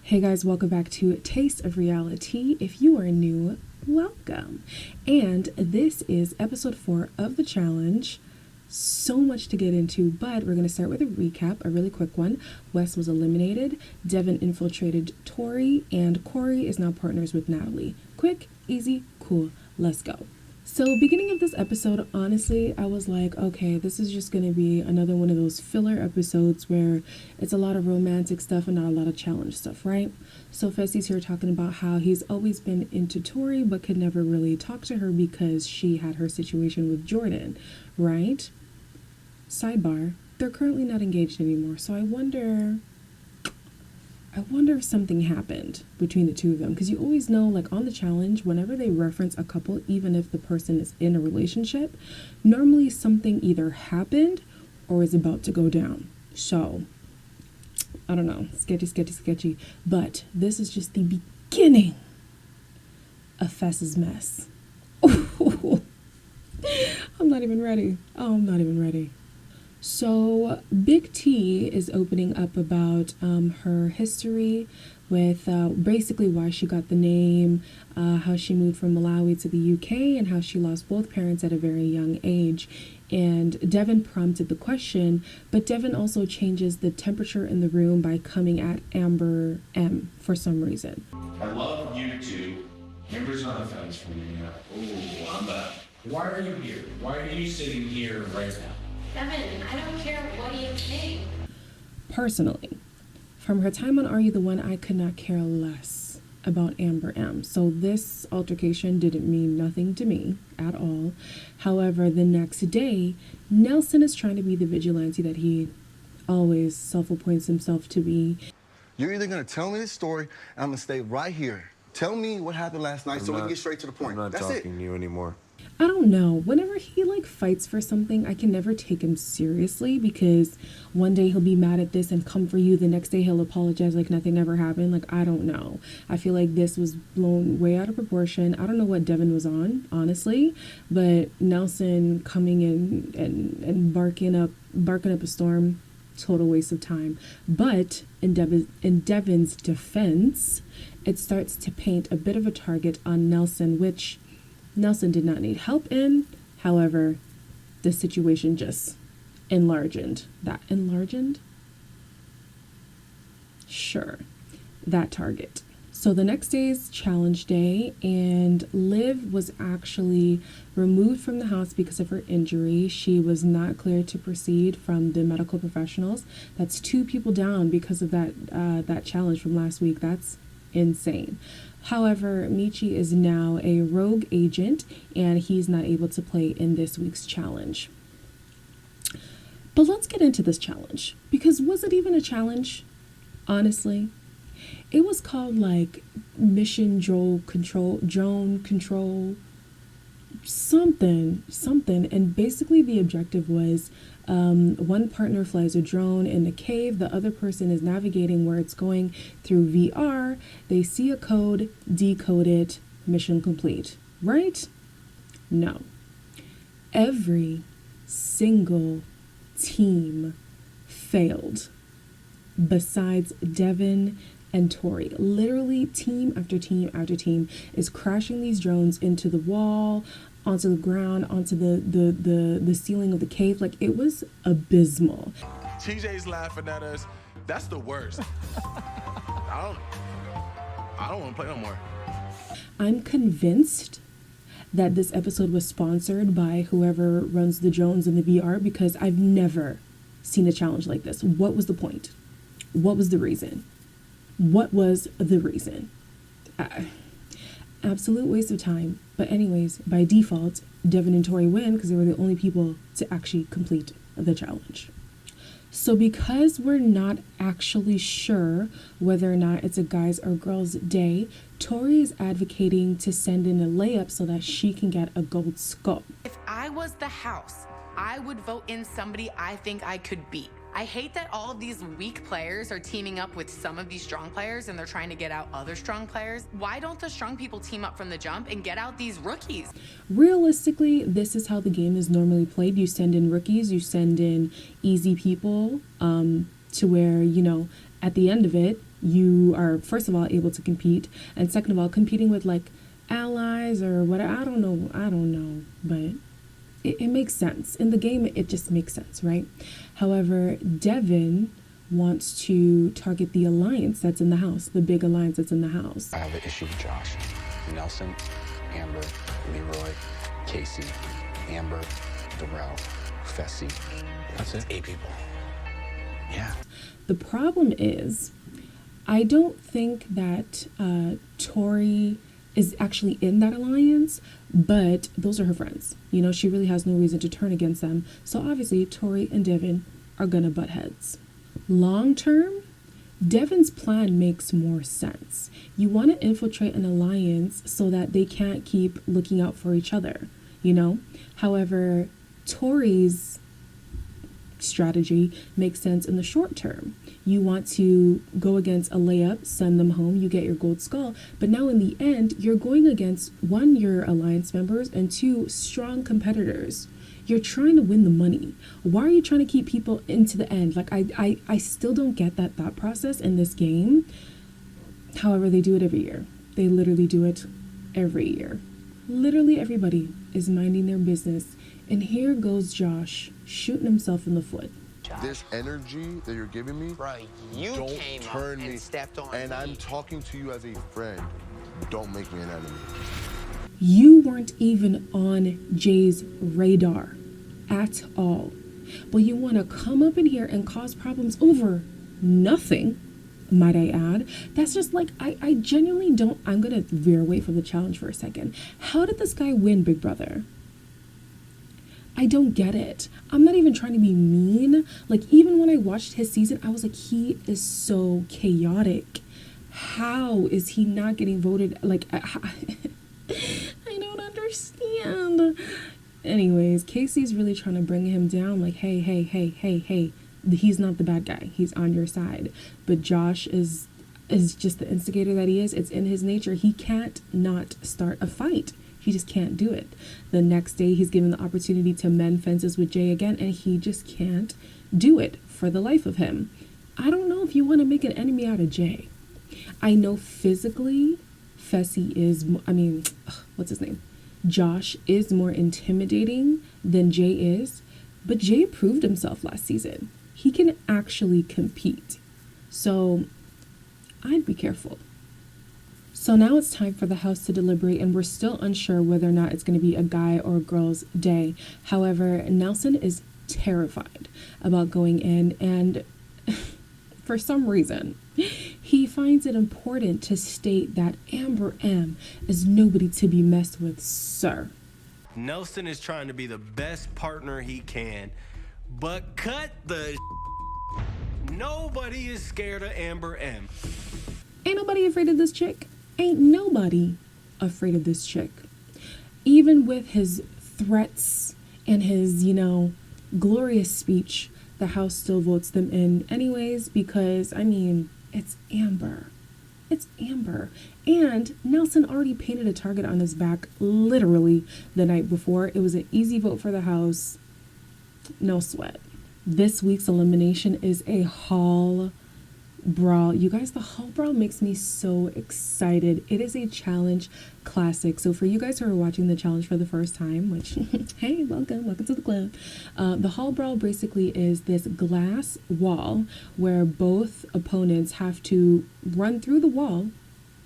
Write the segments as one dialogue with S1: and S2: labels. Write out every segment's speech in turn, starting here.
S1: Hey guys, welcome back to Taste of Reality. If you are new, welcome. And this is episode 4 of the challenge. So much to get into, but we're going to start with a recap, a really quick one. Wes was eliminated, Devin infiltrated Tori, and Corey is now partners with Natalie. Quick, easy, cool, let's go. So beginning of this episode, honestly, I was like, okay, this is just going to be another one of those filler episodes where it's a lot of romantic stuff and not a lot of challenge stuff, right? So Fessy's here talking about how he's always been into Tori but could never really talk to her because she had her situation with Jordan, right? Sidebar, they're currently not engaged anymore, so I wonder if something happened between the two of them, because you always know, like on the challenge, whenever they reference a couple, even if the person is in a relationship, normally something either happened or is about to go down. So I don't know, sketchy, but this is just the beginning of Fess's mess. I'm not even ready. I'm not even ready. So Big T is opening up about her history with basically why she got the name, how she moved from Malawi to the UK, and how she lost both parents at a very young age. And Devin prompted the question, but Devin also changes the temperature in the room by coming at Amber M for some reason.
S2: I love you two. Amber's not a fence for me now. Oh, I'm back. Why are you here? Why are you sitting here right now?
S3: Devin, I don't care what you think.
S1: Personally, from her time on Are You the One, I could not care less about Amber M. So this altercation didn't mean nothing to me at all. However, the next day, Nelson is trying to be the vigilante that he always self-appoints himself to be.
S4: You're either going to tell me this story, and I'm going to stay right here. Tell me what happened last night so we can get straight to the point.
S5: I'm not
S4: That's
S5: talking
S4: it.
S5: to you anymore.
S1: I don't know. Whenever he fights for something, I can never take him seriously, because one day he'll be mad at this and come for you. The next day he'll apologize like nothing ever happened. Like, I don't know. I feel like this was blown way out of proportion. I don't know what Devin was on, honestly, but Nelson coming in and barking up a storm, total waste of time. But in Devin's defense, it starts to paint a bit of a target on Nelson, which Nelson did not need help in. However, the situation just enlarged. Sure, that target. So the next day is challenge day, and Liv was actually removed from the house because of her injury. She was not cleared to proceed from the medical professionals. That's 2 people down because of that challenge from last week. That's insane. However, Michi is now a rogue agent, and he's not able to play in this week's challenge. But let's get into this challenge, because was it even a challenge? Honestly, it was called Mission Drone Control, something, and basically the objective was one partner flies a drone in the cave, the other person is navigating where it's going through VR, they see a code, decode it, mission complete, right? No. Every single team failed besides Devin and Tori. Literally team after team after team is crashing these drones into the wall, onto the ground, onto the ceiling of the cave. Like, it was abysmal.
S6: TJ's laughing at us. That's the worst. I don't want to play no more.
S1: I'm convinced that this episode was sponsored by whoever runs the drones in the VR, because I've never seen a challenge like this. What was the point? What was the reason? What was the reason? Absolute waste of time. But anyways, by default, Devin and Tori win because they were the only people to actually complete the challenge. So because we're not actually sure whether or not it's a guys or girls day, Tori is advocating to send in a layup so that she can get a gold skull.
S7: If I was the house, I would vote in somebody I think I could beat. I hate that all of these weak players are teaming up with some of these strong players and they're trying to get out other strong players. Why don't the strong people team up from the jump and get out these rookies?
S1: Realistically, this is how the game is normally played. You send in rookies, you send in easy people, to where, you know, at the end of it, you are, first of all, able to compete, and second of all, competing with like allies or whatever. I don't know, but it makes sense. In the game, it just makes sense, right? However, Devin wants to target the alliance that's in the house, the big alliance that's in the house.
S5: I have an issue with Josh. Nelson, Amber, Leroy, Casey, Amber, Darrell, Fessy. That's it. 8 people. Yeah.
S1: The problem is, I don't think that Tori is actually in that alliance, but those are her friends. You know, she really has no reason to turn against them. So obviously, Tori and Devin are gonna butt heads. Long term, Devin's plan makes more sense. You want to infiltrate an alliance so that they can't keep looking out for each other, you know? However, Tori's strategy makes sense in the short term. You want to go against a layup, send them home, you get your gold skull, but now in the end, you're going against one, your alliance members, and two, strong competitors. You're trying to win the money. Why are you trying to keep people into the end? Like, I still don't get that thought process in this game. However, they do it every year. They literally do it every year. Literally everybody is minding their business. And here goes Josh shooting himself in the foot.
S8: This energy that you're giving me,
S9: bro, you
S8: don't
S9: came
S8: turn
S9: up
S8: me,
S9: and stepped on
S8: and
S9: me.
S8: I'm talking to you as a friend. Don't make me an enemy.
S1: You weren't even on Jay's radar at all. But you want to come up in here and cause problems over nothing, might I add. That's just like, I genuinely don't, I'm going to veer away from the challenge for a second. How did this guy win, Big Brother? I don't get it. I'm not even trying to be mean. Like, even when I watched his season, I was like, he is so chaotic. How is he not getting voted? Like, I don't understand. Anyways, Casey's really trying to bring him down. Like, hey, he's not the bad guy. He's on your side. But Josh is just the instigator that he is. It's in his nature. He can't not start a fight. He just can't do it. The next day, he's given the opportunity to mend fences with Jay again, and he just can't do it for the life of him. I don't know if you want to make an enemy out of Jay. I know physically, Fessy is, what's his name? Josh is more intimidating than Jay is, but Jay proved himself last season. He can actually compete. So I'd be careful. So now it's time for the house to deliberate, and we're still unsure whether or not it's going to be a guy or a girl's day. However, Nelson is terrified about going in, and for some reason, he finds it important to state that Amber M is nobody to be messed with, sir.
S10: Nelson is trying to be the best partner he can, but cut the nobody is scared of Amber M.
S1: Ain't nobody afraid of this chick. Ain't nobody afraid of this chick. Even with his threats and his, glorious speech, the house still votes them in anyways because, it's Amber. It's Amber. And Nelson already painted a target on his back literally the night before. It was an easy vote for the house. No sweat. This week's elimination is a hall brawl. You guys, the hall brawl makes me so excited. It is a challenge classic. So for you guys who are watching the challenge for the first time, which hey, welcome to the club. The hall brawl basically is this glass wall where both opponents have to run through the wall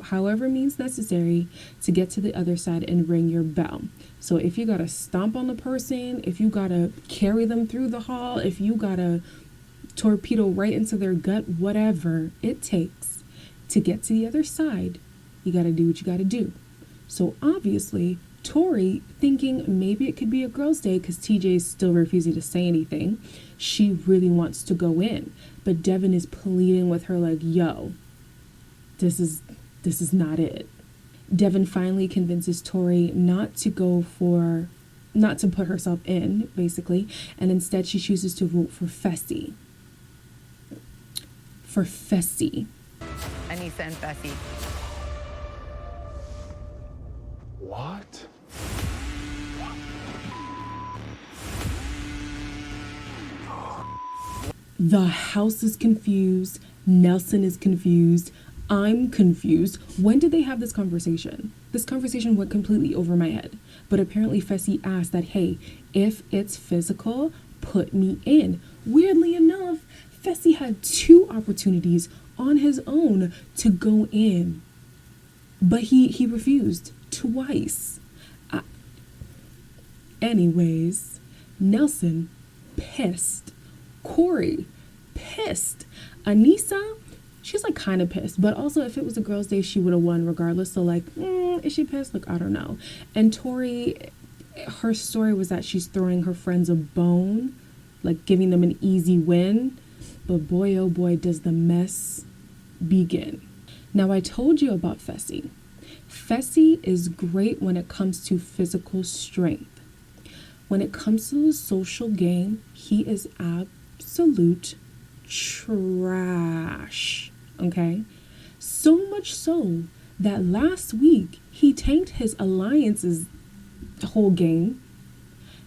S1: however means necessary to get to the other side and ring your bell. So if you gotta stomp on the person, if you gotta carry them through the hall, if you gotta torpedo right into their gut, whatever it takes to get to the other side, you got to do what you got to do. So obviously, Tori, thinking maybe it could be a girl's day because TJ is still refusing to say anything, she really wants to go in. But Devin is pleading with her like, yo, this is not it. Devin finally convinces Tori not to put herself in, basically, and instead she chooses to vote for Fessy. For Fessy.
S7: And he sent Fessy.
S8: What?
S1: The house is confused. Nelson is confused. I'm confused. When did they have this conversation? This conversation went completely over my head. But apparently Fessy asked that, hey, if it's physical, put me in. Weirdly enough, Fessy had 2 opportunities on his own to go in. But he refused twice. Anyways, Nelson pissed. Corey pissed. Anissa, she's like kind of pissed, but also if it was a girl's day, she would have won regardless. So like, is she pissed? Like, I don't know. And Tori, her story was that she's throwing her friends a bone, like giving them an easy win. But boy, oh boy, does the mess begin. Now, I told you about Fessy. Fessy is great when it comes to physical strength. When it comes to the social game, he is absolute trash, okay? So much so that last week he tanked his alliance's whole game.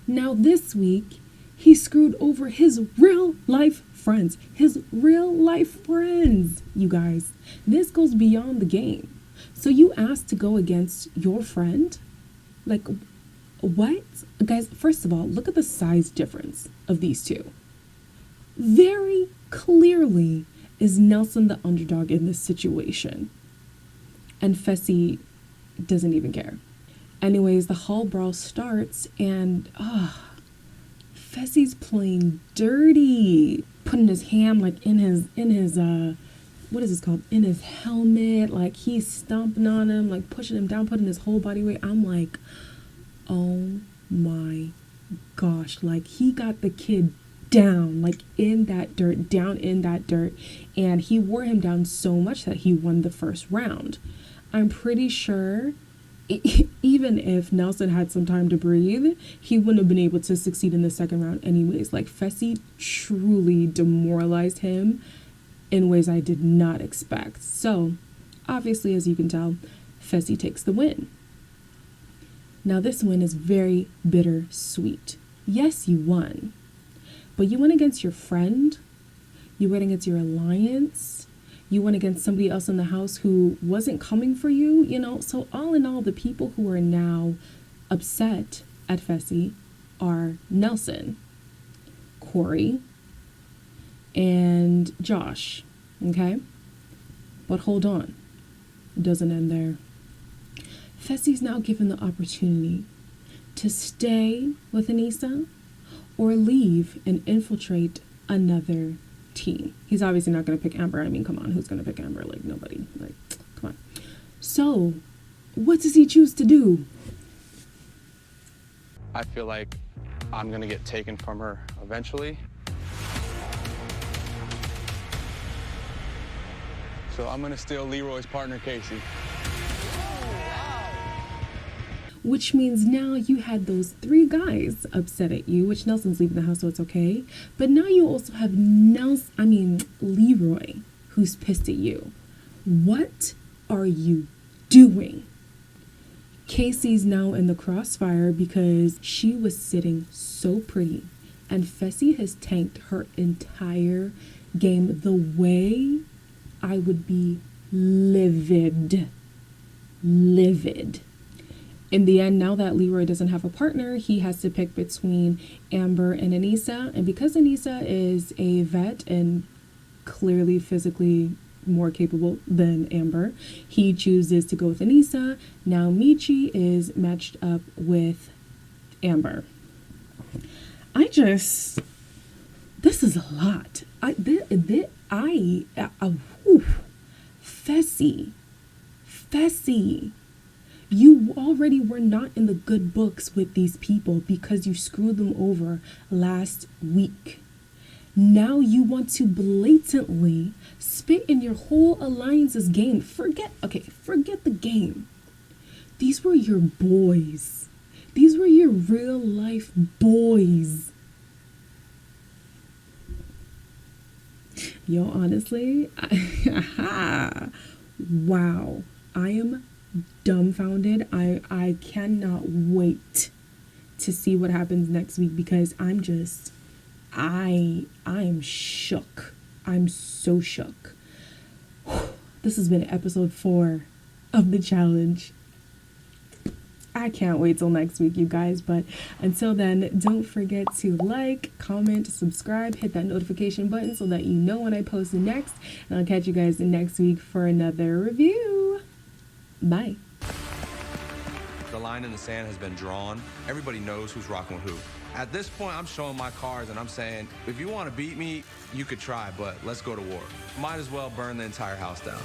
S1: Now this week he screwed over his real life friends. His real life friends, you guys. This goes beyond the game. So you asked to go against your friend? Like, what? Guys, first of all, look at the size difference of these two. Very clearly is Nelson the underdog in this situation. And Fessy doesn't even care. Anyways, the hall brawl starts and Fessy's playing dirty. Putting his hand like in his what is this called? In his helmet. Like he's stomping on him, like pushing him down, putting his whole body weight. I'm like, oh my gosh, like he got the kid down, like in that dirt, down in that dirt, and he wore him down so much that he won the first round. I'm pretty sure even if Nelson had some time to breathe, he wouldn't have been able to succeed in the second round anyways. Like Fessy truly demoralized him in ways I did not expect. So obviously, as you can tell, Fessy takes the win. Now this win is very bittersweet. Yes, you won, but you went against your friend, you went against your alliance, you went against somebody else in the house who wasn't coming for you, you know? So all in all, the people who are now upset at Fessy are Nelson, Corey, and Josh, okay? But hold on, it doesn't end there. Fessy's now given the opportunity to stay with Anissa or leave and infiltrate another team. He's obviously not going to pick Amber. I mean, come on, who's going to pick Amber? Like, nobody. Like, come on. So, what does he choose to do?
S5: I feel like I'm gonna get taken from her eventually. So I'm gonna steal Leroy's partner, Casey.
S1: Which means now you had those 3 guys upset at you, which Nelson's leaving the house, so it's okay. But now you also have Leroy, who's pissed at you. What are you doing? Casey's now in the crossfire because she was sitting so pretty, and Fessy has tanked her entire game. The way I would be livid. In the end, now that Leroy doesn't have a partner, he has to pick between Amber and Anissa. And because Anissa is a vet and clearly physically more capable than Amber, he chooses to go with Anissa. Now Michi is matched up with Amber. This is a lot. Fessy. You already were not in the good books with these people because you screwed them over last week. Now you want to blatantly spit in your whole alliance's game. Forget the game. These were your boys. These were your real life boys. Yo, honestly, wow. I am dumbfounded. I cannot wait to see what happens next week because I am shook. I'm so shook. This has been episode 4 of the challenge. I can't wait till next week, you guys. But until then, don't forget to like, comment, subscribe, hit that notification button so that you know when I post next. And I'll catch you guys next week for another review. Bye.
S9: The line in the sand has been drawn. Everybody knows who's rocking with who. At this point, I'm showing my cards and I'm saying, if you want to beat me, you could try, but let's go to war. Might as well burn the entire house down.